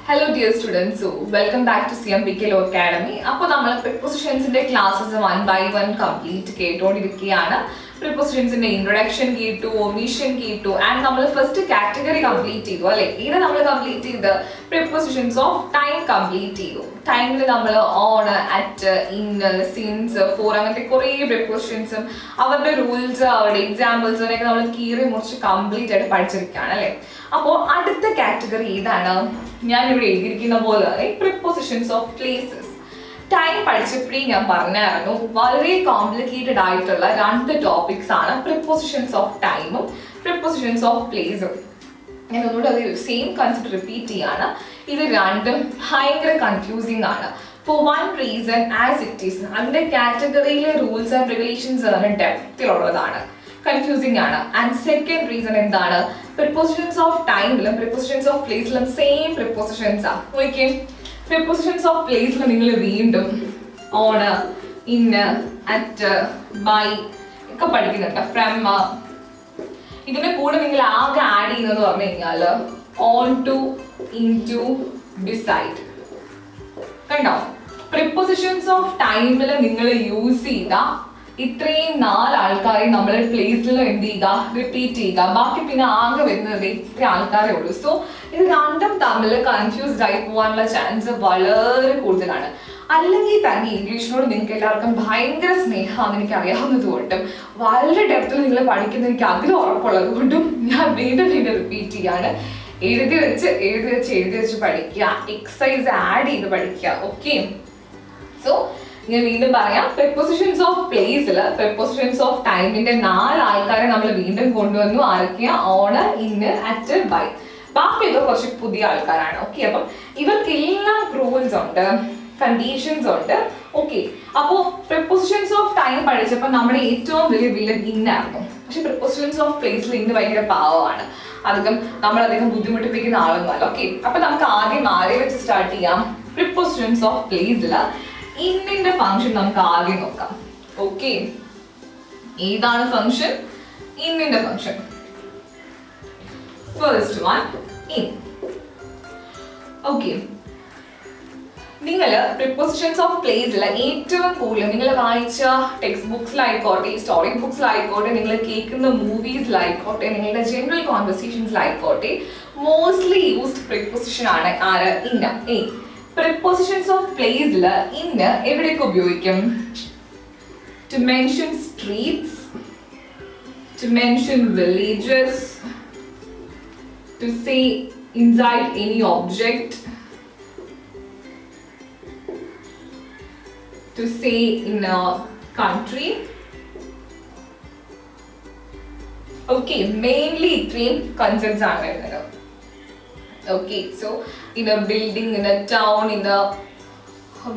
Hello dear students, so welcome back to CMBK Law Academy. അപ്പോൾ നമ്മൾ prepositions classes 1 by 1 complete കേട്ടോണ്ടിരിക്കുകയാണ്. prepositionsന്റെ introduction കേട്ടു, ഒമിഷൻ കേട്ടു ആൻഡ് നമ്മൾ ഫസ്റ്റ് കാറ്റഗറി കംപ്ലീറ്റ് ചെയ്തു അല്ലേ? ഇത് നമ്മൾ കംപ്ലീറ്റ് ചെയ്ത് prepositions ഓഫ് ടൈം കംപ്ലീറ്റ് ചെയ്തു. ടൈമിൽ നമ്മൾ on, at, in, since, for അങ്ങനത്തെ കുറേ prepositionsഉം അവരുടെ റൂൾസ് അവരുടെ എക്സാമ്പിൾസിനൊക്കെ നമ്മൾ കീറി മുറിച്ച് കംപ്ലീറ്റ് ആയിട്ട് പഠിച്ചിരിക്കുകയാണ് അല്ലേ? അപ്പോൾ അടുത്ത കാറ്റഗറി ഏതാണ്? ഞാൻ ഇവിടെ എഴുതിയിരിക്കുന്ന പോലെ prepositions ഓഫ് പ്ലേസസ്. ടൈം പഠിച്ചപ്പോഴേ ഞാൻ പറഞ്ഞായിരുന്നു വളരെ കോംപ്ലിക്കേറ്റഡ് ആയിട്ടുള്ള രണ്ട് ടോപ്പിക്സ് ആണ് prepositions ഓഫ് ടൈമും prepositions ഓഫ് പ്ലേസും. ഞാൻ ഒന്നുകൂടെ അത് സെയിം കൺസെപ്റ്റ് റിപ്പീറ്റ് ചെയ്യാണ്. ഇത് രണ്ടും ഭയങ്കര കൺഫ്യൂസിങ് ആണ്. For one reason as it is അതിന്റെ കാറ്റഗറിയിലെ റൂൾസ് ആൻഡ് റെഗുലേഷൻസ് ഡെപ്തിലുള്ളതാണ്, കൺഫ്യൂസിംഗ് ആണ്. ആൻഡ് സെക്കൻഡ് റീസൺ എന്താണ്? prepositions ഓഫ് ടൈമിലും prepositions ഓഫ് പ്ലേസിലും സെയിം prepositions ആണ്. ഓക്കെ, prepositions ഓഫ് പ്ലേസിൽ നിങ്ങൾ വീണ്ടും ഓൺ, ഇൻ, അറ്റ്, ബൈ ഒക്കെ പഠിക്കുന്നുണ്ട്. ഫ്രം ഇതിന്റെ കൂടെ നിങ്ങൾ ആകെ ആഡ് ചെയ്യുന്നതെന്ന് പറഞ്ഞു കഴിഞ്ഞാൽ on to, in to, decide. കണ്ടോ? prepositions ഓഫ് ടൈമിൽ നിങ്ങൾ യൂസ് ചെയ്ത ഇത്രയും 4 ആൾക്കാരെ നമ്മൾ പ്ലേസിൽ എന്ത് ചെയ്യുക, റിപ്പീറ്റ് ചെയ്യുക. ബാക്കി പിന്നെ ആകെ വരുന്നത് ഇത്രയും ആൾക്കാരേ ഉള്ളൂ. സോ ഇത് രണ്ടും തമ്മിൽ കൺഫ്യൂസ്ഡ് ആയി പോകാനുള്ള ചാൻസ് വളരെ കൂടുതലാണ്. അല്ലെങ്കിൽ തന്നെ ഇംഗ്ലീഷിനോട് നിങ്ങൾക്ക് എല്ലാവർക്കും ഭയങ്കര സ്നേഹമാണെന്ന് എനിക്ക് അറിയാവുന്നത് കൊണ്ടും വളരെ ഡെപ്തിൽ നിങ്ങൾ പഠിക്കുന്ന എനിക്ക് അതിൽ ഉറപ്പുള്ളത് കൊണ്ടും ഞാൻ വീണ്ടും റിപ്പീറ്റ് ചെയ്യാണ്. എഴുതി വെച്ച് പഠിക്കുക, എക്സസൈസ് ആഡ് ചെയ്ത് പഠിക്കുക. ഓക്കെ, സോ ഞാൻ വീണ്ടും പറയാം, prepositions ഓഫ് പ്ലേസിൽ prepositions ഓഫ് ടൈമിന്റെ 4 ആൾക്കാരെ നമ്മൾ വീണ്ടും കൊണ്ടുവന്നു. ആരൊക്കെയാ? On, in, at, by. ബാക്കിയൊക്കെ കുറച്ച് പുതിയ ആൾക്കാരാണ്. ഓക്കെ, അപ്പം ഇവർക്കെല്ലാം റൂൾസ് ഉണ്ട്, കണ്ടീഷൻസ് ഉണ്ട്. ഓക്കെ, അപ്പോൾ prepositions ഓഫ് ടൈം പഠിച്ചപ്പോൾ നമ്മുടെ ഏറ്റവും വലിയ വില്ലൻ ഇന്നായിരുന്നു. പക്ഷെ prepositions ഓഫ് പ്ലേസിൽ ഇന്ന് ഭയങ്കര പാവമാണ്. നമ്മളധികം ബുദ്ധിമുട്ടിപ്പിക്കുന്ന ആളൊന്നുമല്ല. ഓക്കെ, അപ്പൊ നമുക്ക് ആദ്യം ആരെ വെച്ച് സ്റ്റാർട്ട് ചെയ്യാം? prepositions ഓഫ് പ്ലേസിൽ ഇന്നിന്റെ ഫംഗ്ഷൻ നമുക്ക് ആദ്യം നോക്കാം. ഓക്കെ, ഏതാണ് ഫംഗ്ഷൻ? ഇന്നിന്റെ function. First one, in. Okay, നിങ്ങൾ prepositions ഓഫ് പ്ലേസിൽ ഏറ്റവും കൂടുതൽ നിങ്ങൾ വായിച്ച ടെക്സ്റ്റ് ബുക്സിലായിക്കോട്ടെ, സ്റ്റോറി ബുക്സിലായിക്കോട്ടെ, നിങ്ങൾ കേൾക്കുന്ന മൂവീസിലായിക്കോട്ടെ, നിങ്ങളുടെ ജനറൽ കോൺവെർസേഷൻസിലായിക്കോട്ടെ, മോസ്റ്റ്ലി യൂസ്ഡ് preposition ആണ് ആര്? ഇന്ന. prepositions ഓഫ് പ്ലേസിൽ ഇന്ന് എവിടെയൊക്കെ ഉപയോഗിക്കും? To mention streets, to mention villages, to say inside any object, to say in a country. Okay, mainly ഇത്രയും കൺസെപ്റ്റ്സ് ആണ് വരുന്നത്. Okay, so in a building, in a town, in a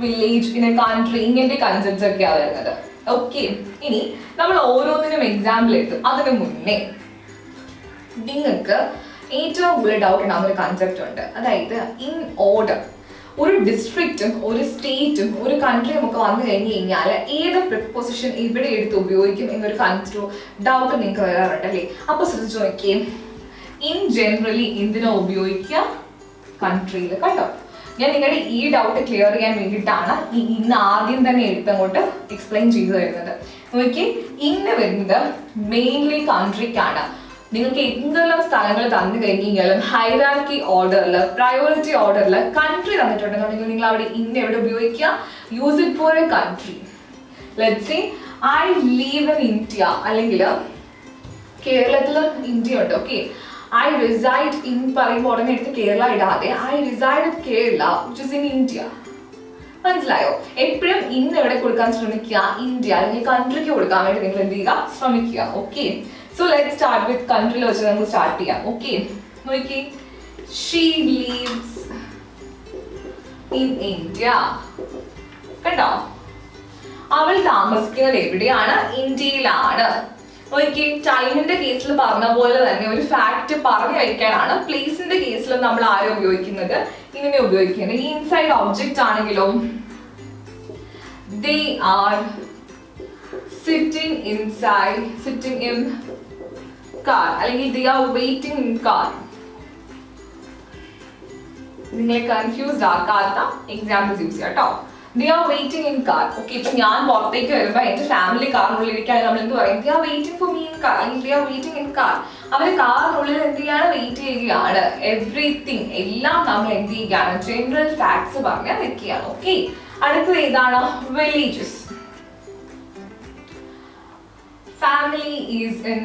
village, in a country, ഇങ്ങനത്തെ concepts ഒക്കെയാണ് വരുന്നത്. Okay, ഇനി നമ്മൾ ഓരോന്നിനും example എടുത്തു. അതിന് മുന്നേ നിങ്ങൾക്ക് ഏറ്റവും കൂടുതൽ ഡൗട്ട് ഉണ്ടാകുന്ന ഒരു കൺസെപ്റ്റ് ഉണ്ട്. അതായത് ഇൻ ഓർഡർ ഒരു ഡിസ്ട്രിക്റ്റും ഒരു സ്റ്റേറ്റും ഒരു കൺട്രിയും ഒക്കെ വന്നു കഴിഞ്ഞ് കഴിഞ്ഞാൽ ഏത് preposition ഇവിടെ എടുത്ത് ഉപയോഗിക്കും എന്നൊരു ഡൗട്ട് നിങ്ങൾക്ക് വരാറുണ്ട് അല്ലേ? അപ്പൊ ശ്രദ്ധിച്ചു നോക്കിയേ, ഇൻ ജനറലി എന്തിനാ ഉപയോഗിക്കുക? കൺട്രിയിൽ. കണ്ടോ? ഞാൻ നിങ്ങളുടെ ഈ ഡൗട്ട് ക്ലിയർ ചെയ്യാൻ വേണ്ടിയിട്ടാണ് ഇന്ന് ആദ്യം തന്നെ എടുത്തങ്ങോട്ട് എക്സ്പ്ലെയിൻ ചെയ്തു തരുന്നത്. നോക്കി, ഇന്ന് വരുന്നത് മെയിൻലി കൺട്രിക്കാണ്. നിങ്ങൾക്ക് എന്തെല്ലാം സ്ഥലങ്ങൾ തന്നു കഴിഞ്ഞാലും ഹൈറാർക്കി ഓർഡറിൽ, പ്രയോറിറ്റി ഓർഡറിൽ കൺട്രി തന്നിട്ടുണ്ടെന്നുണ്ടെങ്കിൽ നിങ്ങൾ അവിടെ ഇന്ന് എവിടെ ഉപയോഗിക്കുക? Use it for A country. Let's say I leave in India, അല്ലെങ്കിൽ കേരളത്തിൽ ഇന്ത്യ ഉണ്ട്. ഓക്കെ, I reside in പറയുമ്പോൾ ഉടനെ എടുത്ത് കേരള ഇടാതെ I reside in Kerala which is in India. മനസ്സിലായോ? എപ്പോഴും ഇന്ന് എവിടെ കൊടുക്കാൻ ശ്രമിക്കുക? ഇന്ത്യ അല്ലെങ്കിൽ കൺട്രിക്ക് കൊടുക്കാൻ വേണ്ടി നിങ്ങൾ എന്ത് ചെയ്യുക? ശ്രമിക്കുക. Okay, so let start with കൺട്രിയിൽ വെച്ച് നമുക്ക് സ്റ്റാർട്ട് ചെയ്യാം. ഓക്കെ, നോക്കി, she lives in India. കണ്ടോ? അവൾ താമസിക്കുന്നത് എവിടെയാണ്? ഇന്ത്യയിലാണ്. നോക്കി, ടൈമിന്റെ കേസിൽ പറഞ്ഞ പോലെ തന്നെ ഒരു ഫാക്ട് പറഞ്ഞു വയ്ക്കാനാണ് പ്ലേസിന്റെ കേസിൽ നമ്മൾ ആരും ഉപയോഗിക്കുന്നത്? ഇങ്ങനെ ഉപയോഗിക്കുന്നത്. ഈ ഇൻസൈഡ് ഒബ്ജക്റ്റ് ആണെങ്കിലോ they are sitting in car അല്ലെങ്കിൽ they are waiting in car. നിങ്ങളെ കൺഫ്യൂസ്ഡ് ആക്കാത്ത എക്സാമ്പിൾസ് യൂസ് ചെയ്യാം കേട്ടോ. They are waiting in car. Okay, ഇപ്പൊ ഞാൻ പുറത്തേക്ക് വരുമ്പോൾ എന്റെ ഫാമിലി കാറിനുള്ളിൽ ഇരിക്കുകയാണെങ്കിൽ നമ്മൾ എന്ത് പറയും? They are waiting for me in car. അല്ലെങ്കിൽ they are waiting in car. അവർ കാറിനുള്ളിൽ എന്ത് ചെയ്യാണ്? വെയിറ്റ് ചെയ്യുകയാണ്. എവറിത്തിങ് എല്ലാം നമ്മൾ എന്ത് ചെയ്യുകയാണ്? ജനറൽ ഫാക്ട്സ് പറഞ്ഞാൽ വെക്കുകയാണ്. ഓക്കെ, അടുത്തത് ഏതാണ്? Villages. Family is in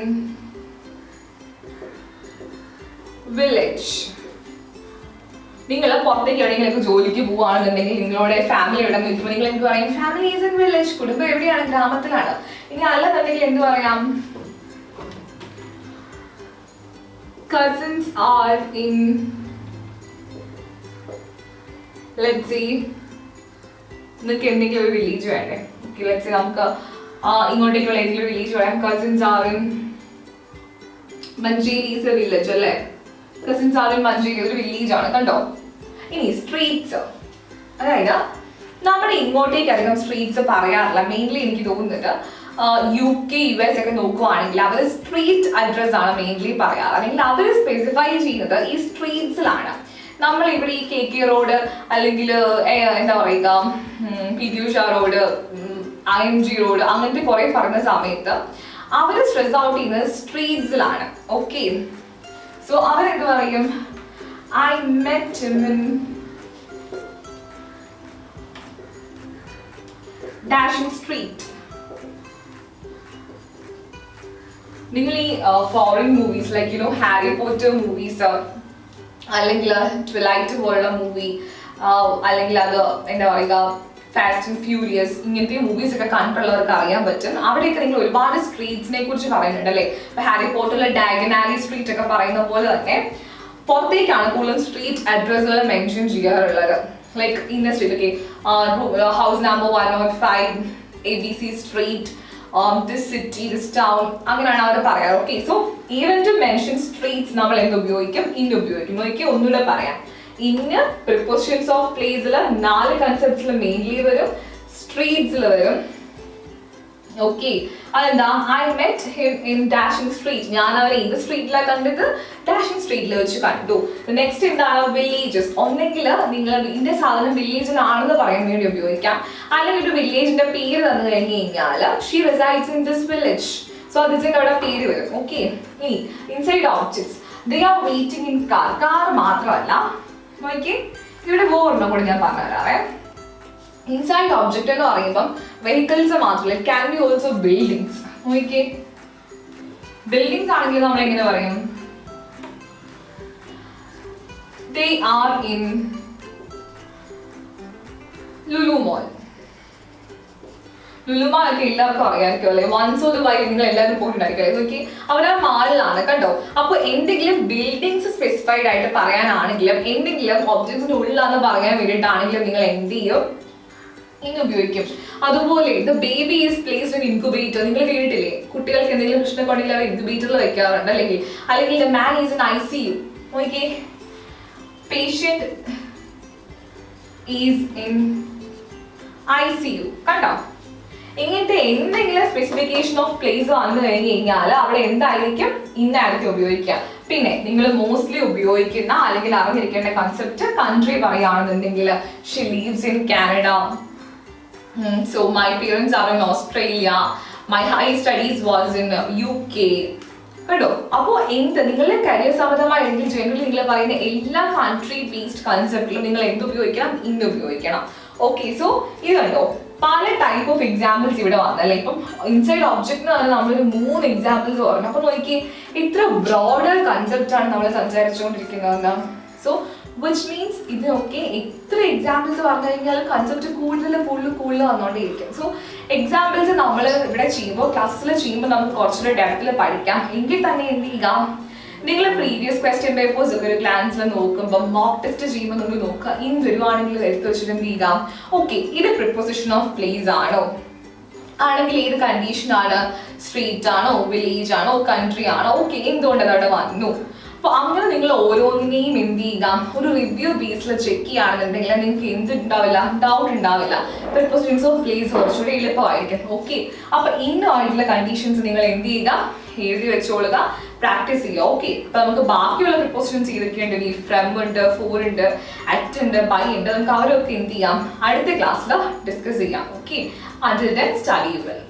village. നിങ്ങൾ പുറത്തേക്ക് എവിടെയെങ്കിലും ജോലിക്ക് പോവുകയാണെന്നുണ്ടെങ്കിൽ നിങ്ങളുടെ ഫാമിലി എവിടെ നിൽക്കുമ്പോൾ നിങ്ങൾ എന്ത് പറയും? Family is in village. കുടുംബം എവിടെയാണ്? ഗ്രാമത്തിലാണ്. ഇനി അല്ലെന്നുണ്ടെങ്കിൽ എന്ത് പറയാം? Cousins are in, let's say നിങ്ങൾക്ക് എന്തെങ്കിലും ഒരു വില്ലേജ് വേണ്ടേ? ഓക്കെ, ലെറ്റ്സ് സേ നമുക്ക് ഇങ്ങോട്ടേക്കുള്ള ഏതെങ്കിലും വില്ലേജ് പറയാം. Cousins are in Manjeri is A village അല്ലേ? കസിൻസ് ആർ ഇൻ മഞ്ചേരി ഒരു വില്ലേജ് ആണ്, കണ്ടോ? ഇനി സ്ട്രീറ്റ്സ്, അതായത് നമ്മുടെ ഇങ്ങോട്ടേക്ക് അധികം സ്ട്രീറ്റ്സ് പറയാറില്ല. മെയിൻലി എനിക്ക് തോന്നുന്നത് UK US ഒക്കെ നോക്കുവാണെങ്കിൽ അവർ സ്ട്രീറ്റ് അഡ്രസ് ആണ് മെയിൻലി പറയാറ്, അല്ലെങ്കിൽ അവർ സ്പെസിഫൈ ചെയ്യുന്നത് ഈ സ്ട്രീറ്റ്സിലാണ്. നമ്മൾ ഇവിടെ ഈ KK റോഡ് അല്ലെങ്കിൽ എന്താ പറയുക PT Usha road, IMG road അങ്ങനത്തെ കുറെ പറയുന്ന സമയത്ത് അവർ സ്ട്രെസ് ഔട്ട് ചെയ്യുന്നത് സ്ട്രീറ്റ്സിലാണ്. ഓക്കെ, സോ അവരെന്ത് പറയും? I met him in Dashing Street. നിങ്ങൾ ഈ foreign movies like Harry Potter movies അല്ലെങ്കിൽ ട്വിലൈറ്റ് പോലുള്ള മൂവി അല്ലെങ്കിൽ അത് എന്താ പറയുക ഫാസ്റ്റ് ആൻഡ് ഫ്യൂരിയസ് ഇങ്ങനത്തെ മൂവീസ് ഒക്കെ കണ്ടിട്ടുള്ളവർക്ക് അറിയാൻ പറ്റും. അവിടെയൊക്കെ നിങ്ങൾ ഒരുപാട് സ്ട്രീറ്റ്സിനെ കുറിച്ച് പറയുന്നുണ്ട് അല്ലേ? ഇപ്പൊ ഹാരി പോട്ടറിലെ ഡയഗൺ ആലി സ്ട്രീറ്റ് ഒക്കെ പറയുന്ന പോലെ തന്നെ പുറത്തേക്കാണ് കൂടുതലും സ്ട്രീറ്റ് അഡ്രസ്സുകൾ മെൻഷൻ ചെയ്യാറുള്ളത്. ലൈക്ക് ഇന്ന street, okay, house number 105 ABC street, this city, this town, അങ്ങനെയാണ് അവർ പറയാറ്. Okay, so even to mention streets നമ്മൾ എന്ത് ഉപയോഗിക്കും? ഇന്ന് ഉപയോഗിക്കും. നോക്കി ഒന്നുകൂടെ പറയാം. ഇന്ന് പ്രിപ്പോസിഷൻസ് ഓഫ് പ്ലേസിൽ 4 കൺസെപ്റ്റ്സിൽ മെയിൻലി വരും, സ്ട്രീറ്റ്സിൽ വരും. ഓക്കെ, അതെന്താ? I met him in dashing street. ഞാൻ അവരെ ഏത് സ്ട്രീറ്റിലാണ് കണ്ടത്? ഡാഷിംഗ് സ്ട്രീറ്റിൽ വെച്ച് കണ്ടു. നെക്സ്റ്റ് എന്താണ്? വില്ലേജസ്. ഒന്നെങ്കിൽ നിങ്ങൾ ഇതിന്റെ സാധനം വില്ലേജിലാണെന്ന് പറയാൻ വേണ്ടി ഉപയോഗിക്കാം, അല്ലെങ്കിൽ ഒരു വില്ലേജിന്റെ പേര് തന്നു കഴിഞ്ഞു കഴിഞ്ഞാൽ she resides in this village, so അതിന്റെ അവിടെ പേര് വരും. ഓക്കെ, ഇനി inside objects. They are waiting in car. Car മാത്രമല്ല, നോക്കി ഇവിടെ വേറൊന്നും കൂടി ഞാൻ പറഞ്ഞുതരാവേ. ഇൻസൈഡ് ഓബ്ജക്റ്റ് എന്ന് പറയുമ്പം വെഹിക്കിൾസ് മാത്രമല്ല, it can be also buildings. നോക്കിയേ, ബിൽഡിങ്സ് ആണെങ്കിൽ നമ്മൾ എങ്ങനെ പറയും? They are in Lulu mall. Lulu mall ഒക്കെ എല്ലാവർക്കും അറിയാമായിരിക്കും അല്ലെ? വൺസ് ഒരു വൈ നിങ്ങൾ എല്ലാവരും പോയിട്ടുണ്ടായിരിക്കും. നോക്കി അവർ ആ മാളിലാണ്, കണ്ടോ? അപ്പോൾ എന്തെങ്കിലും ബിൽഡിങ്സ് സ്പെസിഫൈഡ് ആയിട്ട് പറയാനാണെങ്കിലും എന്തെങ്കിലും ഒബ്ജക്ട്സിന്റെ ഉള്ളിലാന്ന് പറയാൻ വേണ്ടിയിട്ടാണെങ്കിലും നിങ്ങൾ എന്ത് ചെയ്യും? ഇന്ന് ഉപയോഗിക്കും. അതുപോലെ the baby is placed in incubator. നിങ്ങൾ കേട്ടിട്ടില്ലേ? കുട്ടികൾക്ക് എന്തെങ്കിലും പ്രശ്നമുണ്ടെങ്കിൽ അവർ ഇൻക്യുബേറ്ററിൽ വെക്കാറുണ്ട്, അല്ലെങ്കിൽ the man is in ICU. നോക്കിയേ, പേഷ്യന്റ് ഈസ് ഇൻ ICU, കണ്ടോ? ഇങ്ങനത്തെ എന്തെങ്കിലും സ്പെസിഫിക്കേഷൻ ഓഫ് പ്ലേസ് വന്നു കഴിഞ്ഞ് കഴിഞ്ഞാൽ അവിടെ എന്തായിരിക്കും? ഇന്നായിരിക്കും ഉപയോഗിക്കുക. പിന്നെ നിങ്ങൾ മോസ്റ്റ്ലി ഉപയോഗിക്കുന്ന അല്ലെങ്കിൽ അറിഞ്ഞിരിക്കേണ്ട കൺസെപ്റ്റ് കൺട്രി പറയുകയാണെന്നുണ്ടെങ്കിൽ she lives in Canada, so my parents are in Australia, my high studies was in UK, കേട്ടോ? അപ്പോൾ എന്ത് നിങ്ങളുടെ കരിയർ സംബന്ധമായ അല്ലെങ്കിൽ ജനറലി നിങ്ങൾ പറയുന്ന എല്ലാ കൺട്രി ബേസ്ഡ് കൺസെപ്റ്റിലും നിങ്ങൾ എന്ത് ഉപയോഗിക്കണം? ഇന്ന് ഉപയോഗിക്കണം. ഓക്കെ, സോ ഇത് കണ്ടോ, പല ടൈപ്പ് ഓഫ് എക്സാമ്പിൾസ് ഇവിടെ വന്നല്ലേ. ഇപ്പം ഇൻസൈഡ് ഒബ്ജക്ട് എന്ന് പറഞ്ഞാൽ നമ്മളൊരു 3 എക്സാമ്പിൾസ് പറഞ്ഞു. അപ്പൊ നോക്കി ഇത്ര ബ്രോഡർ കൺസെപ്റ്റ് ആണ് നമ്മൾ സംസാരിച്ചുകൊണ്ടിരിക്കുന്നത്. സോ വിച്ച് മീൻസ് ഇതിനൊക്കെ എത്ര എക്സാമ്പിൾസ് പറഞ്ഞു കഴിഞ്ഞാൽ കൺസെപ്റ്റ് കൂടുതൽ വന്നുകൊണ്ടേയിരിക്കും. സോ എക്സാമ്പിൾസ് നമ്മൾ ഇവിടെ ചെയ്യുമ്പോൾ ക്ലാസ്സിൽ ചെയ്യുമ്പോൾ നമുക്ക് കുറച്ചുകൂടെ ഡെപ്തിൽ പഠിക്കാം. എങ്കിൽ തന്നെ എന്ത് ചെയ്യാം? നിങ്ങൾ പ്രീവിയസ് ക്വസ്റ്റ്യൻ പേപ്പേഴ്സ് ഒക്കെ ഒരു ഗ്ലാൻസിൽ നോക്കുമ്പോൾ മോക്ക് ടെസ്റ്റ് ചെയ്യുമ്പോൾ നമ്മൾ നോക്കുക, ഇൻ വരുവാണെങ്കിൽ എടുത്ത് വെച്ചിട്ട് എന്ത് ചെയ്യാം? ഓക്കെ, ഇത് പ്രിപ്പോസിഷൻ ഓഫ് പ്ലേസ് ആണോ, ആണെങ്കിൽ ഏത് കണ്ടീഷൻ ആണ്? സ്ട്രീറ്റ് ആണോ, വില്ലേജ് ആണോ, കൺട്രി ആണോ? ഓക്കെ, എന്തുകൊണ്ട് അതവിടെ വന്നു? അപ്പോൾ അങ്ങനെ നിങ്ങൾ ഓരോന്നിനെയും എന്ത് ചെയ്യുക? ഒരു റിവ്യൂ ബേസിൽ ചെക്ക് ചെയ്യുകയാണെന്നുണ്ടെങ്കിൽ നിങ്ങൾക്ക് എന്തുണ്ടാവില്ല? ഡൗട്ട് ഉണ്ടാവില്ല. പ്രിപ്പോസിഷൻസ് ഓഫ് പ്ലേസ് കുറച്ചുകൂടി എളുപ്പമായിരിക്കും. ഓക്കെ, അപ്പോൾ ഇന്നായിട്ടുള്ള കണ്ടീഷൻസ് നിങ്ങൾ എന്ത് ചെയ്യുക? എഴുതി വെച്ചോളുക. പ്രാക്ടീസ് ചെയ്യുക. ഓക്കെ, അപ്പൊ നമുക്ക് ബാക്കിയുള്ള പ്രിപ്പോസിഷൻസ് ഏതൊക്കെയുണ്ട്? ഈ ഫ്രം ഉണ്ട്, ഫോർ ഉണ്ട്, അറ്റ് ഉണ്ട്, ബൈ ഉണ്ട്. നമുക്ക് അവരൊക്കെ എന്ത് ചെയ്യാം, അടുത്ത ക്ലാസ്സിൽ ഡിസ്കസ് ചെയ്യാം. Okay, until then study well.